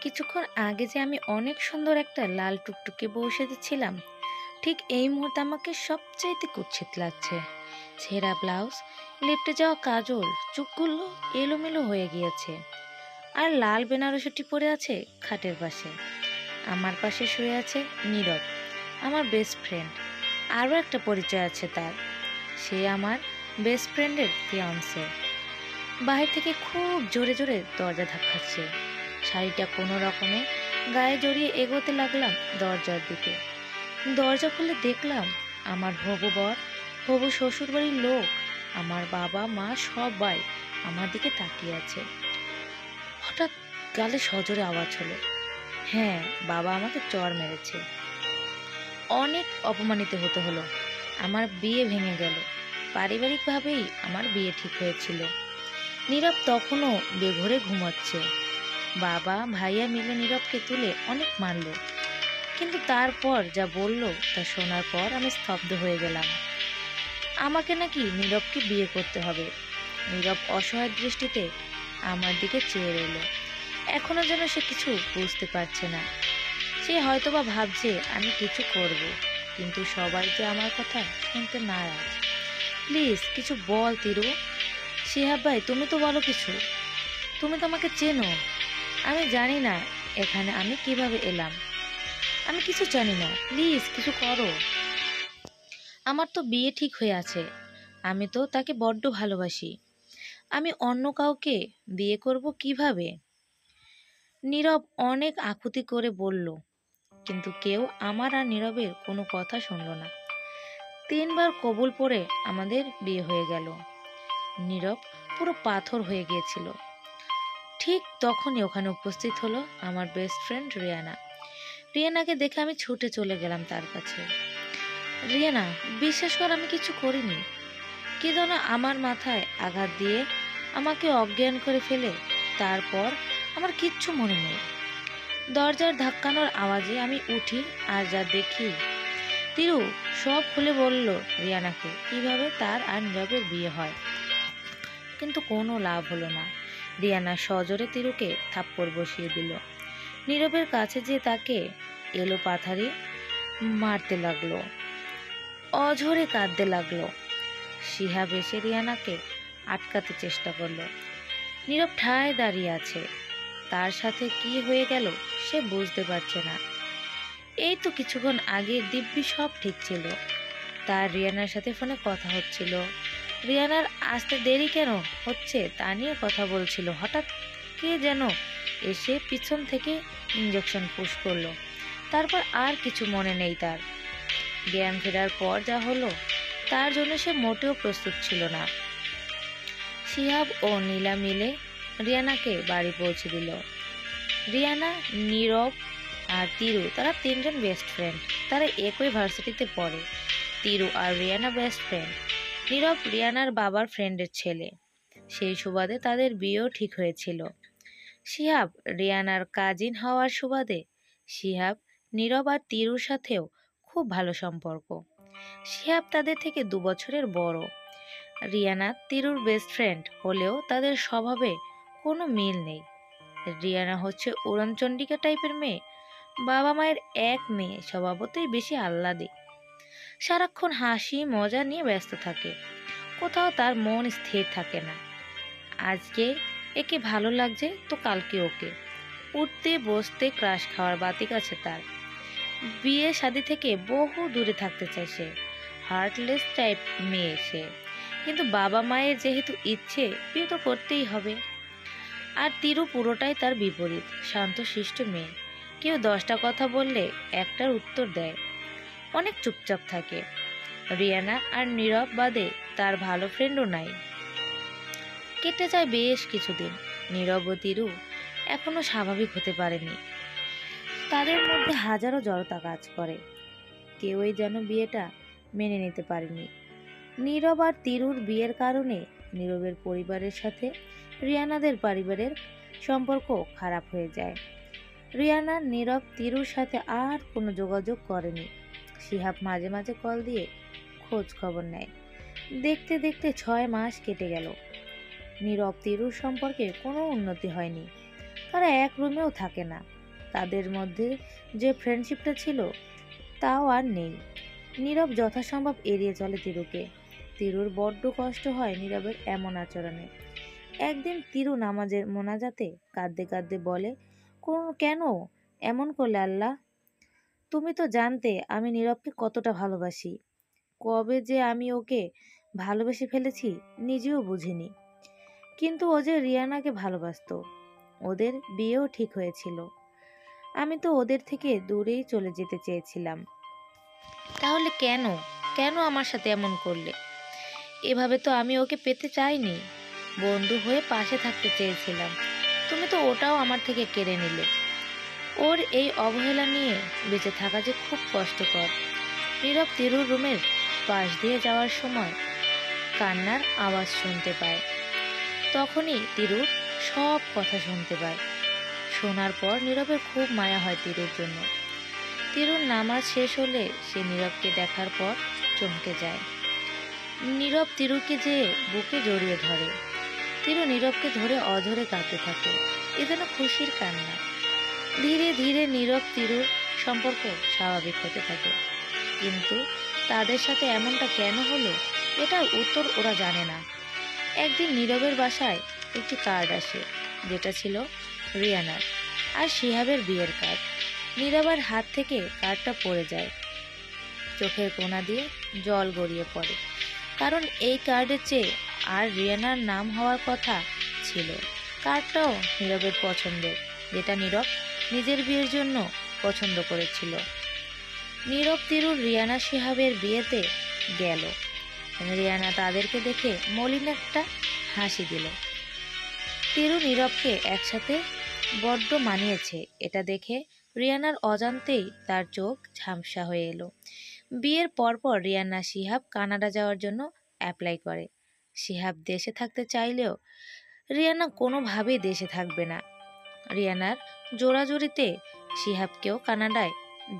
কিছুক্ষণ আগে যে আমি অনেক সুন্দর একটা লাল টুকটুকে বউ সেজেছিলাম, ঠিক এই মুহূর্তে আমাকে সবচাইতে কুৎসিত লাগছে। ছেঁড়া ব্লাউজ, লেপটে যাওয়া কাজল, চোখগুলো এলোমেলো হয়ে গিয়েছে, আর লাল বেনারসিটি পরে আছে খাটের পাশে। আমার পাশে শুয়ে আছে নীরব, আমার বেস্ট ফ্রেন্ড। আরও একটা পরিচয় আছে তার, সে আমার বেস্ট ফ্রেন্ডের ফিয়ান্সে। বাহির থেকে খুব জোরে জোরে দরজা ধাক্কাচ্ছে। শাড়িটা কোনো রকমে গায়ে জড়িয়ে এগোতে লাগলাম দরজার দিকে। দরজা খুলে দেখলাম আমার হবু বর, হবু শ্বশুরবাড়ির লোক, আমার বাবা মা সবাই আমার দিকে তাকিয়ে আছে। হঠাৎ গালে সজোরে আওয়াজ হলো। হ্যাঁ, বাবা আমাকে চড় মেরেছে। অনেক অপমানিত হতে হলো। আমার বিয়ে ভেঙে গেল। পারিবারিকভাবেই আমার বিয়ে ঠিক হয়েছিল। নীরব তখনও বেঘরে ঘুমাচ্ছে। বাবা ভাইয়া মিলে নীরবকে তুলে অনেক মারল, কিন্তু তারপর যা বলল তা শোনার পর আমি স্তব্ধ হয়ে গেলাম। আমাকে নাকি নীরবকে বিয়ে করতে হবে। নীরব অসহায় দৃষ্টিতে আমার দিকে চেয়ে রইল। এখনো যেন সে কিছু বুঝতে পারছে না। সে হয়তোবা ভাবছে আমি কিছু করব, কিন্তু সবাই যে আমার কথা শুনতে নারাজ। প্লিজ কিছু বল তিরু। শিহাব ভাই, তুমি তো বলো কিছু। তুমি তো আমাকে চেনো। আমি জানি না এখানে আমি কিভাবে এলাম। আমি কিছু জানি না, প্লিজ কিছু করো। আমার তো বিয়ে ঠিক হয়ে আছে। আমি তো তাকে বড্ড ভালোবাসি। আমি অন্য কাউকে বিয়ে করব কিভাবে? নীরব অনেক আকুতি করে বলল, কিন্তু কেউ আমার আর নীরবের কোনো কথা শুনল না। 3বার কবুল পড়ে আমাদের বিয়ে হয়ে গেল। নীরব পুরো পাথর হয়ে গিয়েছিল। ঠিক তখনই ওখানে উপস্থিত হলো আমার বেস্ট ফ্রেন্ড রিয়ানা। রিয়ানাকে দেখে আমি ছুটে চলে গেলাম তার কাছে। রিয়ানা, বিশ্বাস কর আমি কিছু করিনি। কে যেন আমার মাথায় আঘাত দিয়ে আমাকে অজ্ঞান করে ফেলে। তারপর আমার কিচ্ছু মনে নেই। দরজার ধাক্কানোর আওয়াজে আমি উঠি, আর যা দেখি। তিরু সব খুলে বলল রিয়ানাকে কিভাবে তার আর নীরবের বিয়ে হয়। কিন্তু কোনো লাভ হলো না। রিয়ানা সজোরে তিরুকে থাপ্পড় বসিয়ে দিল। নীরবের কাছে যে তাকে এলো পাথারি মারতে লাগলো, অঝরে কাঁদতে লাগলো। শিহাব এসে রিয়ানাকে আটকাতে চেষ্টা করলো। নীরব ঠায় দাঁড়িয়ে আছে। তার সাথে কি হয়ে গেল সে বুঝতে পারছে না। এই তো কিছুক্ষণ আগে দিব্যি সব ঠিক ছিল। তার রিয়ানার সাথে ফোনে কথা হচ্ছিল। রিয়ানার আসতে দেরি কেন হচ্ছে তা নিয়ে কথা বলছিল। হঠাৎ কে যেন এসে পিছন থেকে ইঞ্জেকশন পুশ করলো। তারপর আর কিছু মনে নেই তার। জ্ঞান ফেরার পর যা হলো তার জন্য সে মোটেও প্রস্তুত ছিল না। শিহাব ও নীলা মিলে রিয়ানাকে বাড়ি পৌঁছে দিল। রিয়ানা, নীরব আর তিরু, তারা 3জন বেস্ট ফ্রেন্ড। তারা একই ভার্সিটিতে পড়ে। তিরু আর রিয়ানা বেস্ট ফ্রেন্ড। নীরব রিয়ানার বাবার ফ্রেন্ডের ছেলে। সেই সুবাদে তাদের বিয়েও ঠিক হয়েছিল। শিহাব রিয়ানার কাজিন হওয়ার সুবাদে শিহাব নীরব আর তিরুর সাথেও খুব ভালো সম্পর্ক। শিহাব তাদের থেকে 2 বছরের বড়। রিয়ানা তিরুর বেস্ট ফ্রেন্ড হলেও তাদের স্বভাবে কোনো মিল নেই। রিয়ানা হচ্ছে উড়নচণ্ডিকা টাইপের মেয়ে। বাবা মায়ের এক মেয়ে, স্বভাবতই বেশি আহ্লাদে। সারাক্ষণ হাসি মজা নিয়ে ব্যস্ত থাকে। কোথাও তার মন স্থির থাকে না। আজকে একে ভালো লাগছে তো কালকে ওকে। উঠতে বসতে ক্রাশ খাওয়ার বাতিক আছে তার। বিয়ে শাদী থেকে বহু দূরে থাকতে চায় সে। হার্টলেস টাইপ মেয়ে সে, কিন্তু বাবা মায়ের যেহেতু ইচ্ছে, বিয়ে তো করতেই হবে। আর তিরু পুরোটাই তার বিপরীত, শান্তশিষ্ট মেয়ে। কেউ 10টা কথা বললে একটার উত্তর দেয়। অনেক চুপচাপ থাকে। রিয়ানা আর নীরব বাদে তার ভালো ফ্রেন্ডও নাই। কেটে যায় বেশ কিছুদিন। নীরব ও তিরু এখনো স্বাভাবিক হতে পারেনি। তাদের মধ্যে হাজারো জড়তা কাজ করে। কেউই যেন বিয়েটা মেনে নিতে পারেনি। নীরব আর তিরুর বিয়ের কারণে নীরবের পরিবারের সাথে রিয়ানাদের পরিবারের সম্পর্ক খারাপ হয়ে যায়। রিয়ানা নীরব তিরুর সাথে আর কোনো যোগাযোগ করেনি। শিহাব মাঝে মাঝে কল দিয়ে খোঁজ খবর নেয়। দেখতে দেখতে 6 মাস কেটে গেল। নীরব তিরুর সম্পর্কে কোনো উন্নতি হয়নি। তারা এক রুমেও থাকে না। তাদের মধ্যে যে ফ্রেন্ডশিপটা ছিল তাও আর নেই। নীরব যথাসম্ভব এড়িয়ে চলে তিরুকে। তিরুর বড্ড কষ্ট হয় নীরবের এমন আচরণে। একদিন তিরু নামাজের মোনাজাতে কাঁদতে কাঁদতে বলে, কেন এমন করলে আল্লাহ? তুমি তো জানতে আমি নীরবকে কতটা ভালোবাসি। কবে যে আমি ওকে ভালোবেসে ফেলেছি নিজেও বুঝিনি। কিন্তু ও যে রিয়ানাকে ভালোবাসতো, ওদের বিয়েও ঠিক হয়েছিল। আমি তো ওদের থেকে দূরেই চলে যেতে চেয়েছিলাম। তাহলে কেন কেন আমার সাথে এমন করলে? এভাবে তো আমি ওকে পেতে চাইনি। বন্ধু হয়ে পাশে থাকতে চেয়েছিলাম। তুমি তো ওটাও আমার থেকে কেড়ে নিলে। ওর এই অবহেলা নিয়ে বেঁচে থাকা যে খুব কষ্টকর। নীরব তিরুর রুমের পাশ দিয়ে যাওয়ার সময় কান্নার আওয়াজ শুনতে পায়। তখনই তিরু সব কথা শুনতে পায়। শোনার পর নীরবের খুব মায়া হয় তিরুর জন্য। তিরুর নামাজ শেষ হলে সে নীরবকে দেখার পর চমকে যায়। নীরব তিরুকে যেয়ে বুকে জড়িয়ে ধরে। তিরু নীরবকে ধরে অঝরে কাঁদতে থাকে। এ যেন খুশির কান্না। ধীরে ধীরে নীরব তিরুর সম্পর্ক স্বাভাবিক হতে থাকে। কিন্তু তাদের সাথে এমনটা কেন হলো এটার উত্তর ওরা জানে না। একদিন নীরবের বাসায় একটি কার্ড আসে, যেটা ছিল রিয়ানার আর শিহাবের বিয়ের কার্ড। নীরবের হাত থেকে কার্ডটা পড়ে যায়। চোখের কোণা দিয়ে জল গড়িয়ে পড়ে, কারণ এই কার্ডের চেয়ে আর রিয়ানার নাম হওয়ার কথা ছিল। কার্ডটাও নীরবের পছন্দের, যেটা নীরব নিজের বিয়ের জন্য পছন্দ করেছিল। নীরব তিরুর রিয়ানা শিহাবের বিয়েতে গেল। রিয়ানা তাদেরকে দেখে মলিন একটা হাসি দিল। তিরু নীরবকে একসাথে বড্ড মানিয়েছে এটা দেখে রিয়ানার অজান্তেই তার চোখ ঝাপসা হয়ে এলো। বিয়ের পরপর রিয়ানা শিহাব কানাডা যাওয়ার জন্য অ্যাপ্লাই করে। শিহাব দেশে থাকতে চাইলেও রিয়ানা কোনোভাবেই দেশে থাকবে না। রিয়ানার জোরাজুরিতে শিহাবকেও কানাডায়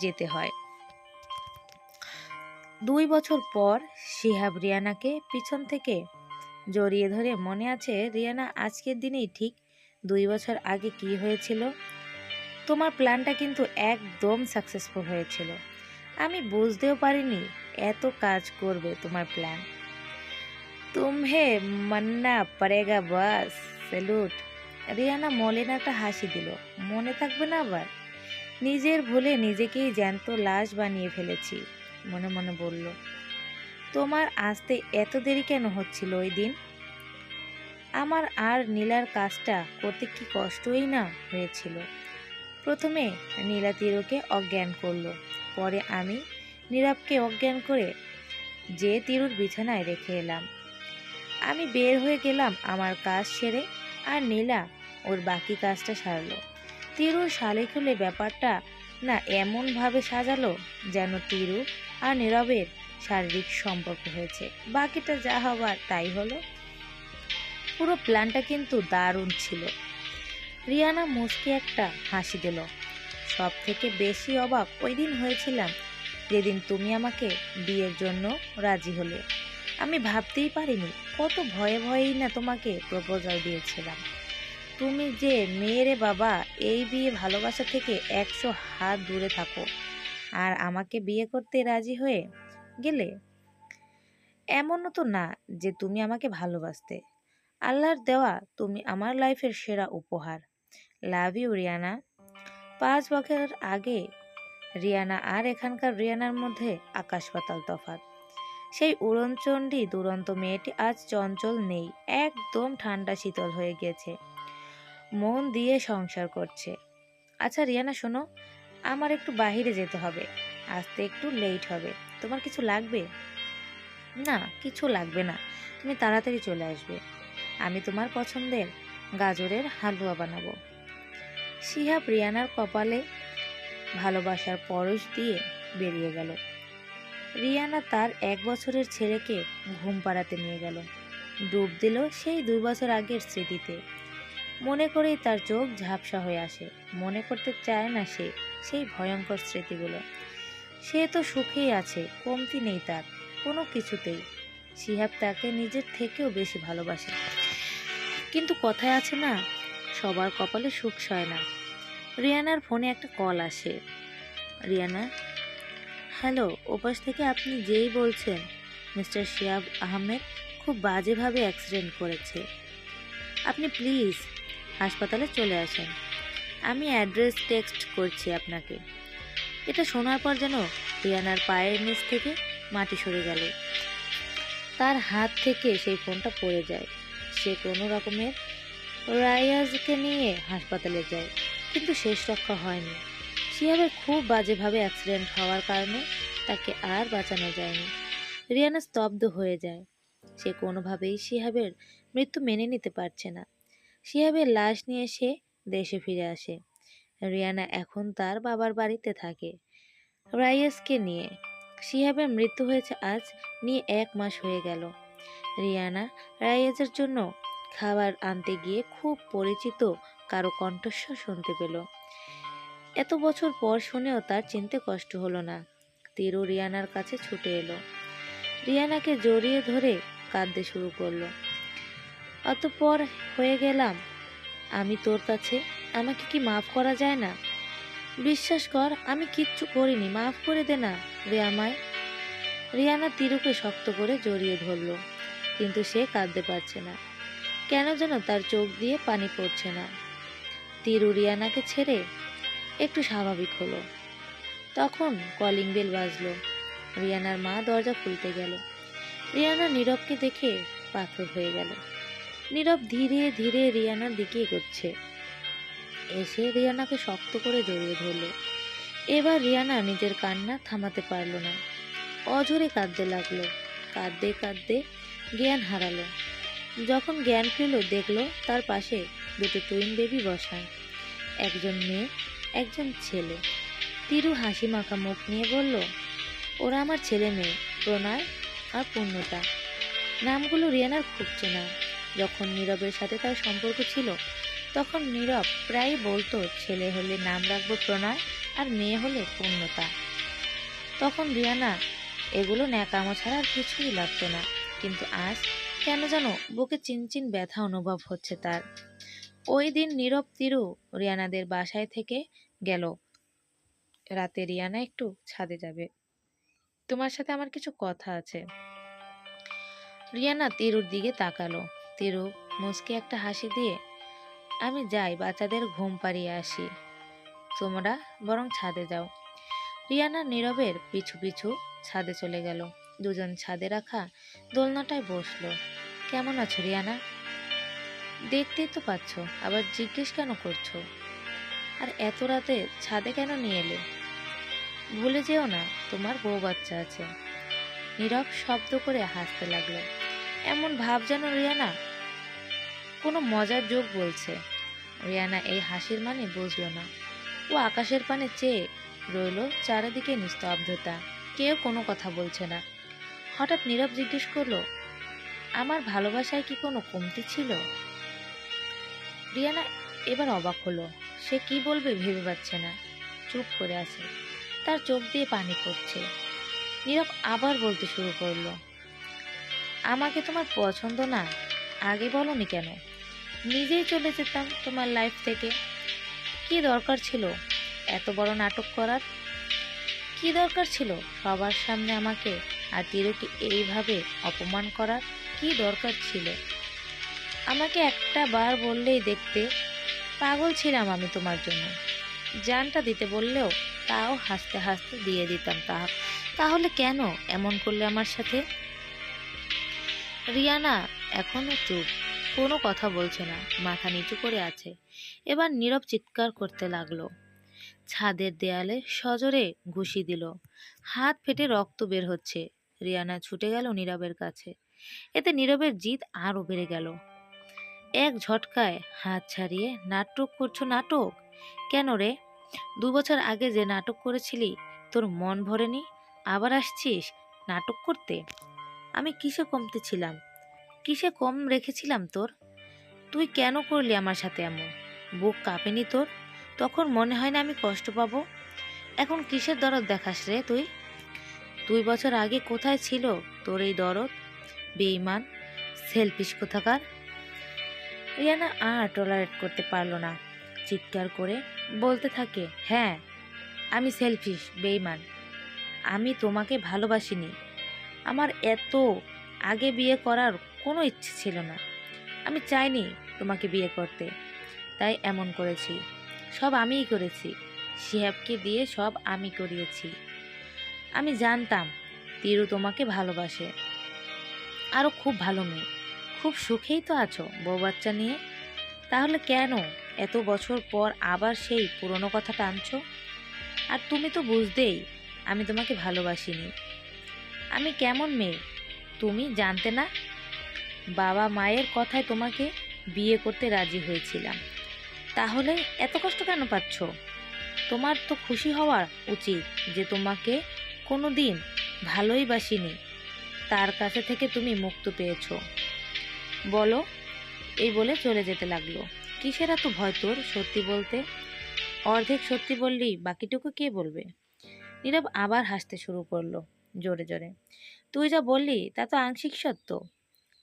যেতে হয়। 2 বছর পর শিহাব রিয়ানাকে পিছন থেকে জড়িয়ে ধরে, মনে আছে রিয়ানা, আজকের দিনেই ঠিক 2 বছর আগে কি হয়েছিল? তোমার প্ল্যানটা কিন্তু একদম সাকসেসফুল হয়েছিল। আমি বুঝতেও পারিনি এত কাজ করবে তোমার প্ল্যান। তুমহে মাননা পড়েগা বাস, স্যালুট। রিয়ানা মলিন একটা হাসি দিল। মনে থাকবে না আবার? নিজের ভুলে নিজেকেই জ্যান্ত লাশ বানিয়ে ফেলেছি, মনে মনে বলল। তোমার আসতে এত দেরি কেন হচ্ছিল ওই দিন? আমার আর নীলার কাজটা করতে কি কষ্টই না হয়েছিল। প্রথমে নীলা তিরুকে অজ্ঞান করলো, পরে আমি নীরবকে অজ্ঞান করে যে তিরুর বিছানায় রেখে এলাম। আমি বের হয়ে গেলাম আমার কাজ সেরে, আর নীলা ওর বাকি কাজটা সারলো। তিরুর শালিক হলে ব্যাপারটা না এমনভাবে সাজালো যেন তিরু আর নীরবের শারীরিক সম্পর্ক হয়েছে। বাকিটা যা হবার তাই হলো। পুরো প্ল্যানটা কিন্তু দারুণ ছিল। রিয়ানা মুচকি একটা হাসি দিল। সব থেকে বেশি অবাক ওই দিন হয়েছিলাম যেদিন তুমি আমাকে বিয়ের জন্য রাজি হলে। আমি ভাবতেই পারিনি কত ভয়ে ভয়েই না তোমাকে প্রপোজাল দিয়েছিলাম। তুমি যে মেয়েরে বাবা, এই বিয়ে ভালোবাসা থেকে 100 হাত দূরে থাকো, আর আমাকে বিয়ে করতে রাজি হয়ে গেলে। এমনও তো না যে তুমি আমাকে ভালোবাসতে। আল্লাহর দেওয়া তুমি আমার লাইফের সেরা উপহার। Love you Rihanna. 5 বছর আগে রিয়ানা আর এখানকার রিয়ানার মধ্যে আকাশ পাতাল তফাৎ। সেই উড়নচণ্ডী দুরন্ত মেয়েটি আজ চঞ্চল নেই, একদম ঠান্ডা শীতল হয়ে গেছে, মন দিয়ে সংসার করছে। আচ্ছা রিয়ানা শোনো, আমার একটু বাহিরে যেতে হবে, আসতে একটু লেট হবে। তোমার কিছু লাগবে? না, কিছু লাগবে না, তুমি তাড়াতাড়ি চলে আসবে। আমি তোমার পছন্দের গাজরের হালুয়া বানাবো। শিহাব রিয়ানার কপালে ভালোবাসার পরশ দিয়ে বেরিয়ে গেল। রিয়ানা তার 1 বছরের ছেলেকে ঘুম পাড়াতে নিয়ে গেল। ডুব দিল সেই 2 বছর আগের স্মৃতিতে। মনে করেই তার চোখ ঝাপসা হয়ে আসে। মনে করতে চায় না সে সেই ভয়ঙ্কর স্মৃতিগুলো। সে তো সুখেই আছে, কমতি নেই তার কোনো কিছুতেই। শিহাব তাকে নিজের থেকেও বেশি ভালোবাসে। কিন্তু কথায় আছে না, সবার কপালে সুখ সয় না। রিয়ানার ফোনে একটা কল আসে। রিয়ানা, হ্যালো, ওপাশ থেকে আপনি যেই বলছেন মিস্টার শিহাব আহমেদ খুব বাজেভাবে অ্যাক্সিডেন্ট করেছে, আপনি প্লিজ হাসপাতালে চলে আসেন। আমি অ্যাড্রেস টেক্সট করছি আপনাকে। এটা শোনার পর যেন রিয়ানার পায়ের নিচ থেকে মাটি সরে গেল। তার হাত থেকে সেই ফোনটা পড়ে যায়। সে কোনো রকমের রায়াজকে নিয়ে হাসপাতালে যায়, কিন্তু শেষ রক্ষা হয়নি। শিহাবের খুব বাজেভাবে অ্যাক্সিডেন্ট হওয়ার কারণে তাকে আর বাঁচানো যায়নি। রিয়ানা স্তব্ধ হয়ে যায়। সে কোনোভাবেই শিহাবের মৃত্যু মেনে নিতে পারছে না। শিহাবের লাশ নিয়ে সে দেশে ফিরে আসে। রিয়ানা এখন তার বাবার বাড়িতে থাকে রাইয়াসকে নিয়ে। শিহাবের মৃত্যু হয়েছে আজ নিয়ে 1 মাস হয়ে গেল। রিয়ানা রাইয়াজের জন্য খাবার আনতে গিয়ে খুব পরিচিত কারো কণ্ঠস্বর শুনতে পেল। এত বছর পর শুনেও তার চিনতে কষ্ট হলো না। তিরু রিয়ানার কাছে ছুটে এলো। রিয়ানাকে জড়িয়ে ধরে কাঁদতে শুরু করলো। অতঃপর হয়ে গেলাম আমি তোর কাছে, আমাকে কি মাফ করা যায় না? বিশ্বাস কর, আমি কিচ্ছু করিনি, মাফ করে দে না রে আমায়। রিয়ানা তিরুকে শক্ত করে জড়িয়ে ধরল, কিন্তু সে কাঁদতে পারছে না। কেন যেন তার চোখ দিয়ে পানি পড়ছে না। তিরু রিয়ানাকে ছেড়ে একটু স্বাভাবিক হলো। তখন কলিং বেল বাজলো। রিয়ানার মা দরজা খুলতে গেল। রিয়ানা নীরবকে দেখে পাথর হয়ে গেল। নীরব ধীরে ধীরে রিয়ানার দিকে এগোচ্ছে। এসে রিয়ানাকে শক্ত করে জড়িয়ে ধরল। এবার রিয়ানা নিজের কান্না থামাতে পারল না। অঝরে কাঁদতে লাগলো। কাঁদতে কাঁদতে জ্ঞান হারালো। যখন জ্ঞান ফিরল, দেখলো তার পাশে দুটো টুইন বেবি বসা, একজন মেয়ে একজন ছেলে। তিরু হাসি মাখা মুখ নিয়ে বলল, ওরা আমার ছেলে মেয়ে, প্রণয় আর পূর্ণতা। নামগুলো রিয়ানার খুব চেনা। যখন নীরবের সাথে তার সম্পর্ক ছিল, তখন নীরব প্রায় বলতো ছেলে হলে নাম রাখবো প্রণয় আর মেয়ে হলে পূর্ণতা। তখন রিয়ানা এগুলো ন্যাকামো ছাড়া আর কিছুই লাগতো না। কিন্তু আজ কেন যেন বুকে চিনচিন ব্যথা অনুভব হচ্ছে তার। ওই দিন নীরব তিরু রিয়ানাদের বাসায় থেকে গেল। রাতে রিয়ানা একটু ছাদে যাবে, তোমার সাথে আমার কিছু কথা আছে। রিয়ানা তিরুর দিকে তাকালো। তিরু মুচকে একটা হাসি দিয়ে, আমি যাই, বাচ্চাদের ঘুম পাড়িয়ে আসি, তোমরা বরং ছাদে যাও। রিয়ানা নীরবের পিছু পিছু ছাদে চলে গেল। দুজন ছাদে রাখা দোলনাটায় বসলো। কেমন আছো রিয়ানা? দেখতেই তো পাচ্ছ, আবার জিজ্ঞেস কেন করছো? আর এত রাতে ছাদে কেন নিয়ে এলে? ভুলে যেও না তোমার বউ বাচ্চা আছে। নীরব শব্দ করে হাসতে লাগলো। এমন ভাব যেন রিয়ানা কোনো মজার জোক বলছে। রিয়ানা এই হাসির মানে বুঝলো না। ও আকাশের পানে চেয়ে রইল। চারিদিকে নিস্তব্ধতা, কেউ কোনো কথা বলছে না। হঠাৎ নীরব জিজ্ঞেস করলো, আমার ভালোবাসায় কি কোনো কমতি ছিল? রিয়ানা এবার অবাক হলো। সে কি বলবে ভেবে পাচ্ছে না, চুপ করে আছে। তার চোখ দিয়ে পানি পড়ছে। নীরব আবার বলতে শুরু করলো, আমাকে তোমার পছন্দ না, আগে বলনি কেন? নিজেই চলে যেতাম তোমার লাইফ থেকে। কি দরকার ছিল এত বড় নাটক করার? কি দরকার ছিল সবার সামনে আমাকে আর তিরুকে এইভাবে অপমান করার? কি দরকার ছিল? আমাকে একটা বার বললেই দেখতে। পাগল ছিলাম আমি তোমার জন্য। জানটা দিতে বললেও তাও হাসতে হাসতে দিয়ে দিতাম। তাহলে কেন এমন করলে আমার সাথে? রিয়ানা এখনো চুপ, কোনো কথা বলছে না, মাথা নিচু করে আছে। এবার নীরব চিৎকার করতে লাগলো। ছাদের দেয়ালে সজোরে ঘুষি দিল। হাত ফেটে রক্ত বের হচ্ছে। রিয়ানা ছুটে গেল নীরবের কাছে। এতে নীরবের জিদ আরও বেড়ে গেল। এক ঝটকায় হাত ছাড়িয়ে, নাটক করছো? নাটক কেন রে? 2 বছর আগে যে নাটক করেছিলি তোর মন ভরেনি, আবার আসছিস নাটক করতে? আমি কিসে কমতে ছিলাম? কিসে কম রেখেছিলাম তোর? তুই কেন করলি আমার সাথে এমন? বুক কাঁপেনি তোর? তখন মনে হয় না আমি কষ্ট পাবো? এখন কিসের দরদ দেখাস রে তুই? 2 বছর আগে কোথায় ছিল তোর এই দরদ? বেঈমান, সেলফিশ কোথাকার! রিয়ানা আর টলারেট করতে পারলো না, চিৎকার করে বলতে থাকে, হ্যাঁ আমি সেলফিশ, বেইমান। আমি তোমাকে ভালোবাসিনি। আমার এত আগে বিয়ে করার কোনো ইচ্ছে ছিল না। আমি চাইনি তোমাকে বিয়ে করতে, তাই এমন করেছি। সব আমিই করেছি, শিহাবকে দিয়ে সব আমি করিয়েছি। আমি জানতাম তিরু তোমাকে ভালোবাসে, আরও খুব ভালো মেয়ে। খুব সুখেই তো আছো বউ বাচ্চা নিয়ে। তাহলে কেন এত বছর পর আবার সেই পুরনো কথা টানছো? আর তুমি তো বুঝতেই আমি তোমাকে ভালোবাসিনি। আমি কেমন মেয়ে তুমি জানতে না? বাবা মায়ের কথায় তোমাকে বিয়ে করতে রাজি হয়েছিলাম। তাহলে এত কষ্ট কেন পাচ্ছ? তোমার তো খুশি হওয়া উচিত যে তোমাকে কোনো দিন ভালোই বাসিনি, তার কাছে থেকে তুমি মুক্ত পেয়েছো। বলো, এই বলে চলে যেতে লাগলো। কিসের এত ভয় তোর সত্যি বলতে? অর্ধেক সত্যি বললেই বাকিটুকু কে বলবে? নীরব আবার হাসতে শুরু করলো জোরে জোরে। তুই যা বললি তা তো আংশিক সত্য।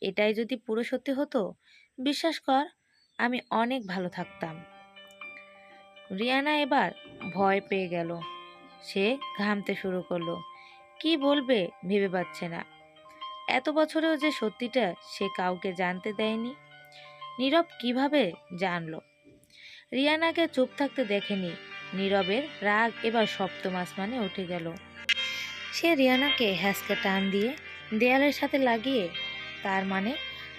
এটাই যদি পুরো সত্যি হতো, বিশ্বাস কর আমি অনেক ভালো থাকতাম। রিয়ানা এবার ভয় পেয়ে গেল। সে ঘামতে শুরু করলো। কি বলবে ভেবে পাচ্ছে না। এত বছরেও যে সত্যিটা সে কাউকে জানতে দেয়নি। নীরব কিভাবে জানলো? রিয়ানাকে চুপ থাকতে দেখেনি। নীরবের রাগ এবার সপ্তম আসমানে উঠে গেল। সে রিয়ানাকে হ্যাঁচকা টান দিয়ে দেয়ালের সাথে লাগিয়ে, তার মানে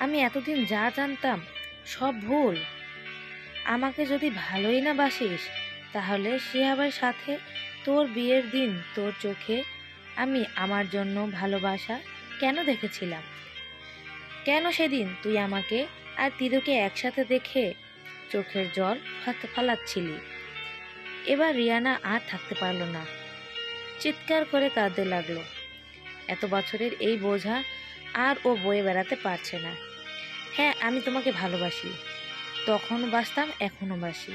আমি এতদিন যা জানতাম সব ভুল। আমাকে যদি ভালোই না বাসিস, তাহলে শিহাবের সাথে তোর বিয়ের দিন তোর চোখে আমি আমার জন্য ভালোবাসা কেন দেখেছিলাম? কেন সেদিন তুই আমাকে আর তিরুকে একসাথে দেখে চোখের জল ফালাচ্ছিলি? এবার রিয়ানা আর থাকতে পারল না, চিৎকার করে কাঁদতে লাগলো। এত বছরের এই বোঝা আর ও বয়ে বেড়াতে পারছে না। হ্যাঁ আমি তোমাকে ভালোবাসি, তখনও বাসতাম এখনও বাসি।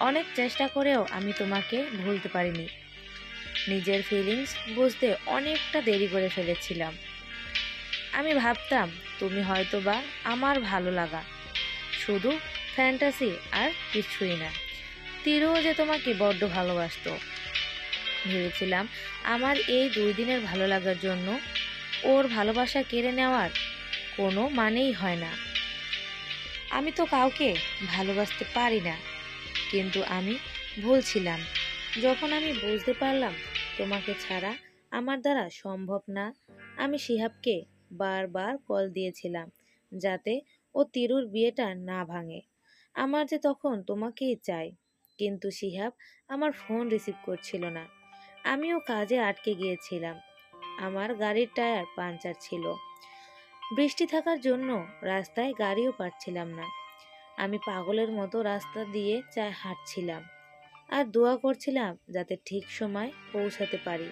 অনেক চেষ্টা করেও আমি তোমাকে ভুলতে পারিনি। নিজের ফিলিংস বুঝতে অনেকটা দেরি করে ফেলেছিলাম। আমি ভাবতাম তুমি হয়তো বা আমার ভালো লাগা শুধু ফ্যান্টাসি আর কিছুই না। তিরুও যে তোমাকে বড্ড ভালোবাসতো। ভেবেছিলাম আমার এই 2 দিনের ভালো লাগার জন্য ওর ভালোবাসা কেড়ে নেওয়ার কোনো মানেই হয় না। আমি তো কাউকে ভালোবাসতে পারি না, কিন্তু আমি ভুল ছিলাম। যখন আমি বুঝতে পারলাম তোমাকে ছাড়া আমার দ্বারা সম্ভব না, আমি শিহাবকে বারবার কল দিয়েছিলাম যাতে ও তিরুর বিয়েটা না ভাঙে। আমার যে তখন তোমাকেই চাই, কিন্তু শিহাব আমার ফোন রিসিভ করছিল না। আমিও কাজে আটকে গিয়েছিলাম। আমার গাড়ির টায়ার পাংচার ছিল। বৃষ্টি থাকার জন্য রাস্তায় গাড়িও পাচ্ছিলাম না। আমি পাগলের মতো রাস্তা দিয়ে হাঁটছিলাম আর দোয়া করছিলাম যাতে ঠিক সময় পৌঁছাতে পারি,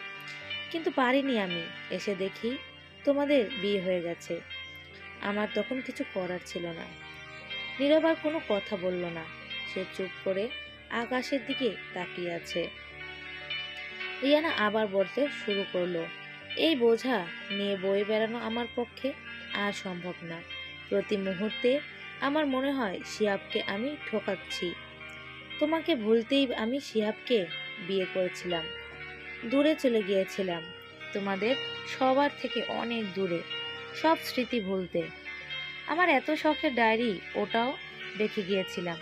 কিন্তু পারিনি। আমি এসে দেখি তোমাদের বিয়ে হয়ে গেছে। আমার তখন কিছু করার ছিল না। নীরব আর কোনো কথা বলল না। সে চুপ করে আকাশের দিকে তাকিয়ে আছে। রিয়ানা আবার বলতে শুরু করলো, এই বোঝা নিয়ে বয়ে বেড়ানো আমার পক্ষে আর সম্ভব না। প্রতি মুহূর্তে আমার মনে হয় শিহাবকে আমি ঠকাচ্ছি। তোমাকে ভুলতেই আমি শিহাবকে বিয়ে করেছিলাম। দূরে চলে গিয়েছিলাম, তোমাদের সবার থেকে অনেক দূরে, সব স্মৃতি ভুলতে। আমার এত শখের ডায়েরি ওটাও রেখে গিয়েছিলাম,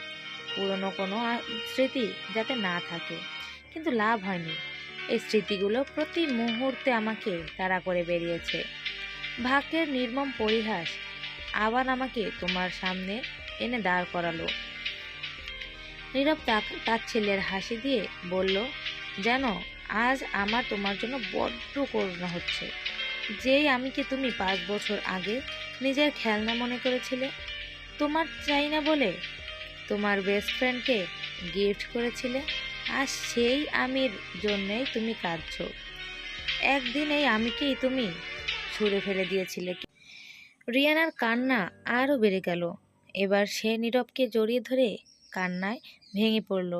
পুরনো কোনো স্মৃতি যাতে না থাকে। কিন্তু লাভ হয়নি। এই স্মৃতিগুলো প্রতি মুহূর্তে আমাকে তাড়া করে বেরিয়েছে। ভাগ্যের নির্মম পরিহাস আবার আমাকে তোমার সামনে এনে দাঁড় করালো। নীরব তাচ্ছিল্যের হাসি দিয়ে বলল, জানো আজ আমার তোমার জন্য বড্ড করুণা হচ্ছে। যেই আমিকে তুমি 5 বছর আগে নিজের খেলনা মনে করেছিলে, তোমার চাই না বলে তোমার বেস্ট ফ্রেন্ডকে গিফট করেছিলে, আর সেই আমির জন্যই তুমি কাঁদছো। একদিন এই আমিকেই তুমি ছুঁড়ে ফেলে দিয়েছিলে। রিয়ানার কান্না আরও বেড়ে গেল। এবার সে নীরবকে জড়িয়ে ধরে কান্নায় ভেঙে পড়ল।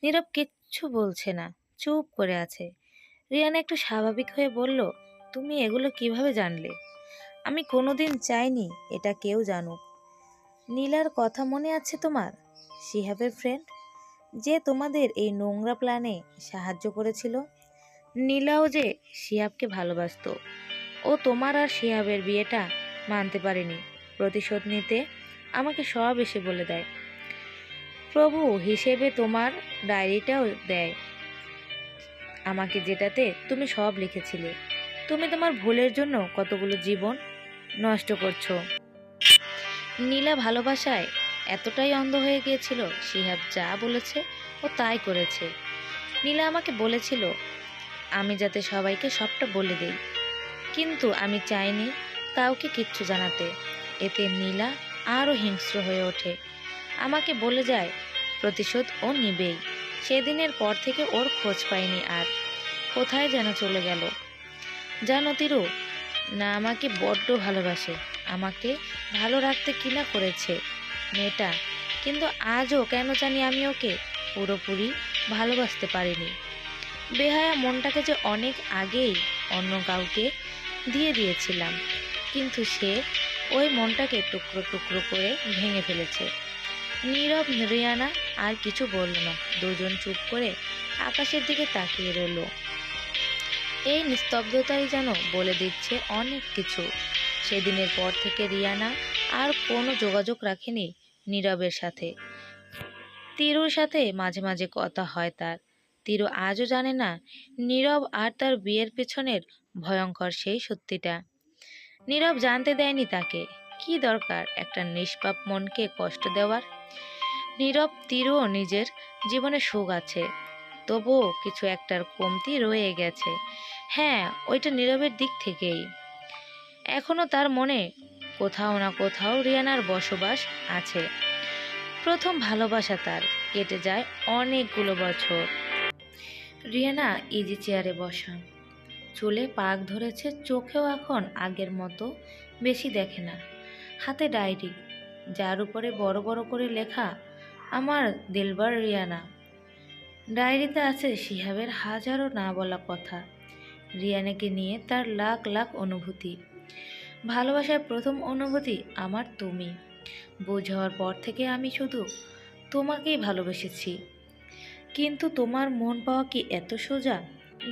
নীরব কিচ্ছু বলছে না, চুপ করে আছে। রিয়ানা একটু স্বাভাবিক হয়ে বলল, তুমি এগুলো কিভাবে জানলে? আমি কোনোদিন চাইনি এটা কেউ জানুক। নীলার কথা মনে আছে তোমার? শিহাবের ফ্রেন্ড, যে তোমাদের এই নোংরা প্ল্যানে সাহায্য করেছিল। নীলাও যে শিহাবকে ভালোবাসতো। ও তোমার আর শিহাবের বিয়েটা মানতে পারেনি। প্রতিশোধ নিতে আমাকে সব এসে বলে দেয়। প্রভু হিসেবে তোমার ডায়েরিটাও দেয় আমাকে, যেটাতে তুমি সব লিখেছিলে। তুমি তোমার ভুলের জন্য কতগুলো জীবন নষ্ট করছো। নীলা ভালোবাসায় এতটাই অন্ধ হয়ে গিয়েছিল, শিহাব যা বলেছে ও তাই করেছে। নীলা আমাকে বলেছিল আমি যাতে সবাইকে সবটা বলে দেই, কিন্তু আমি চাইনি কাউকে কিচ্ছু জানাতে। এতে নীলা আরও হিংস্র হয়ে ওঠে, আমাকে বলে যায় প্রতিশোধ ও নিবেই। সেদিনের পর থেকে ওর খোঁজ পাইনি আর, কোথায় যেন চলে গেল। জানো তিরু, না আমাকে বড্ড ভালোবাসে, আমাকে ভালো রাখতে কিনা করেছে মেয়েটা, কিন্তু আজও কেন জানি আমি ওকে পুরোপুরি ভালোবাসতে পারিনি। বেহায়া মনটাকে যে অনেক আগেই অন্য কাউকে দিয়ে দিয়েছিলাম, কিন্তু সে ওই মনটাকে টুকরো টুকরো করে ভেঙে ফেলেছে। নীরব রিয়ানা আর কিছু বলল না, দুজন চুপ করে আকাশের দিকে তাকিয়ে রইল। এই নিস্তব্ধতাই যেন বলে দিচ্ছে অনেক কিছু। সেদিনের পর থেকে রিয়ানা আর কোনো যোগাযোগ রাখেনি নীরবের সাথে। তিরুর সাথে মাঝে মাঝে কথা হয় তার। তিরু আজও জানে না নীরব আর তার বিয়ের পেছনের ভয়ঙ্কর সেই সত্যিটা। নীরব জানতে দেয়নি তাকে। কি দরকার একটা নিষ্পাপ মনকে কষ্ট দেওয়ার। নীরব তিরুও নিজের জীবনে সুখ আছে, তবুও কিছু একটার কমতি রয়ে গেছে। হ্যাঁ, ওইটা নীরবের দিক থেকেই। এখনো তার মনে কোথাও না কোথাও রিয়ানার বসবাস আছে। প্রথম ভালোবাসা তার, কেটে যায় অনেকগুলো বছর। রিয়ানা ইজি চেয়ারে বসা, চুলে পাক ধরেছে, চোখেও এখন আগের মতো বেশি দেখে না। হাতে ডায়েরি, যার উপরে বড় বড় করে লেখা আমার দিলবার রিয়ানা। ডায়েরিতে আছে শিহাবের হাজারো না বলা কথা, রিয়ানাকে নিয়ে তার লাখ লাখ অনুভূতি। ভালোবাসার প্রথম অনুভূতি আমার তুমি। বুঝ হওয়ার পর থেকে আমি শুধু তোমাকেই ভালোবেসেছি। কিন্তু তোমার মন পাওয়া কি এত সোজা?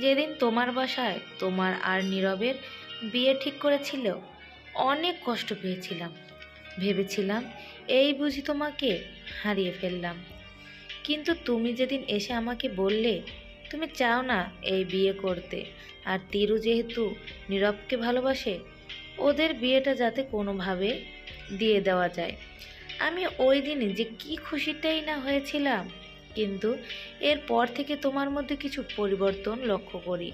যেদিন তোমার বাসায় তোমার আর নীরবের বিয়ে ঠিক করেছিল, অনেক কষ্ট পেয়েছিলাম। ভেবেছিলাম এই বুঝি তোমাকে হারিয়ে ফেললাম। কিন্তু তুমি যেদিন এসে আমাকে বললে তুমি চাও না এই বিয়ে করতে, আর তিরু যেহেতু নীরবকে ভালোবাসে, ওদের বিয়েটা যাতে কোনোভাবে দিয়ে দেওয়া যায়, আমি ওই দিনে যে কি খুশিটাই না হয়েছিলাম। কিন্তু এরপর থেকে তোমার মধ্যে কিছু পরিবর্তন লক্ষ্য করি।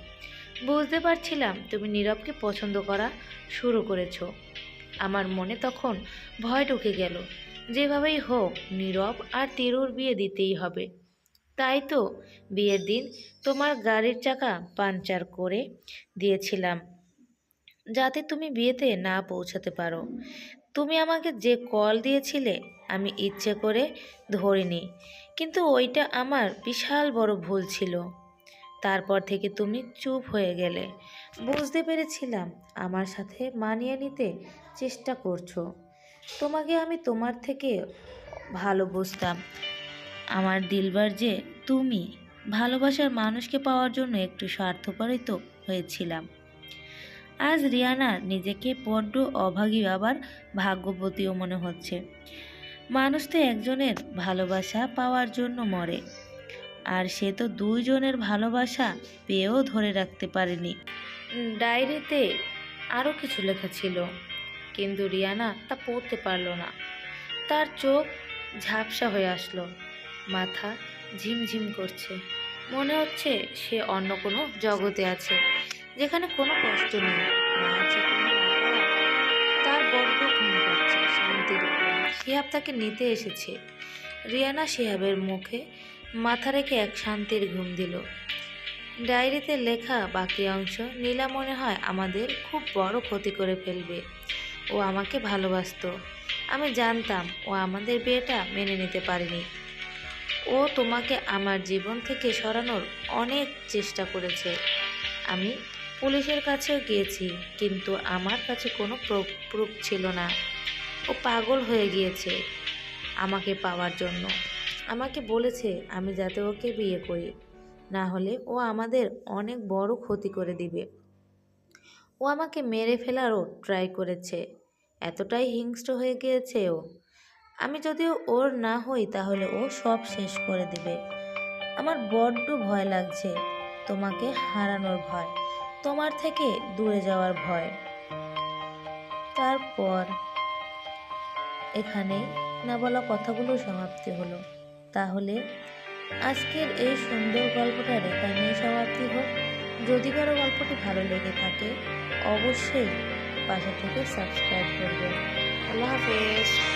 বুঝতে পারছিলাম তুমি নীরবকে পছন্দ করা শুরু করেছো। আমার মনে তখন ভয় ঢুকে গেল, যেভাবেই হোক নীরব আর তিরুর বিয়ে দিতেই হবে। তাই তো বিয়ের দিন তোমার গাড়ির চাকা পাংচার করে দিয়েছিলাম, যাতে তুমি বিয়েতে না পৌঁছাতে পারো। তুমি আমাকে যে কল দিয়েছিলে আমি ইচ্ছে করে ধরিনি, কিন্তু ওইটা আমার বিশাল বড় ভুল ছিল। তারপর থেকে তুমি চুপ হয়ে গেলে। বুঝতে পেরেছিলাম আমার সাথে মানিয়ে নিতে চেষ্টা করছো। তোমাকে আমি তোমার থেকে ভালো বুঝতাম। আমার দিলবার যে তুমি। ভালোবাসার মানুষকে পাওয়ার জন্য একটু স্বার্থপরই তো হয়েছিলাম। আজ রিয়ানার নিজেকে বড্ড অভাগী আবার ভাগ্যবতীও মনে হচ্ছে। মানুষ তো একজনের ভালোবাসা পাওয়ার জন্য মরে, আর সে তো দুইজনের ভালোবাসা পেয়েও ধরে রাখতে পারেনি। ডায়েরিতে আরও কিছু লেখা ছিল, কিন্তু রিয়ানা তা পড়তে পারল না। তার চোখ ঝাপসা হয়ে আসলো, মাথা ঝিমঝিম করছে। মনে হচ্ছে সে অন্য কোনো জগতে আছে, যেখানে কোনো কষ্ট নেই, না আছে কোনো আবহাওয়া। তার বড্ড ঘুম পাচ্ছে, শান্তির ঘুম। শিহাব তাকে নিতে এসেছে। রিয়ানা শিহাবের মুখে মাথা রেখে এক শান্তির ঘুম দিল। ডায়েরিতে লেখা বাকি অংশ, নীলা মনে হয় আমাদের খুব বড় ক্ষতি করে ফেলবে। ও আমাকে ভালোবাসতো, আমি জানতাম। ও আমাদের বিয়েটা মেনে নিতে পারেনি। ও তোমাকে আমার জীবন থেকে সরানোর অনেক চেষ্টা করেছে। আমি পুলিশের কাছেও গিয়েছি, কিন্তু আমার কাছে কোনো প্রুফ ছিল না। ও পাগল হয়ে গিয়েছে আমাকে পাওয়ার জন্য। আমাকে বলেছে আমি যাতে ওকে বিয়ে করি, না হলে ও আমাদের অনেক বড় ক্ষতি করে দিবে। ও আমাকে মেরে ফেলারও ট্রাই করেছে। এতটাই হিংস্র হয়ে গিয়েছে ও। আমি যদিও ওর না হই তাহলে ও সব শেষ করে দিবে। আমার বড্ড ভয় লাগছে, তোমাকে হারানোর ভয়, তোমার থেকে দূরে যাওয়ার ভয়। তারপর এখানেই না বলা কথাগুলো সমাপ্তি হলো। তাহলে আজকের এই সুন্দর গল্পটার এখানেই সমাপ্তি হোক। যদি কারো গল্পটি ভালো লেগে থাকে অবশ্যই পাশে থেকে সাবস্ক্রাইব করবেন। আল্লাহ হাফেজ।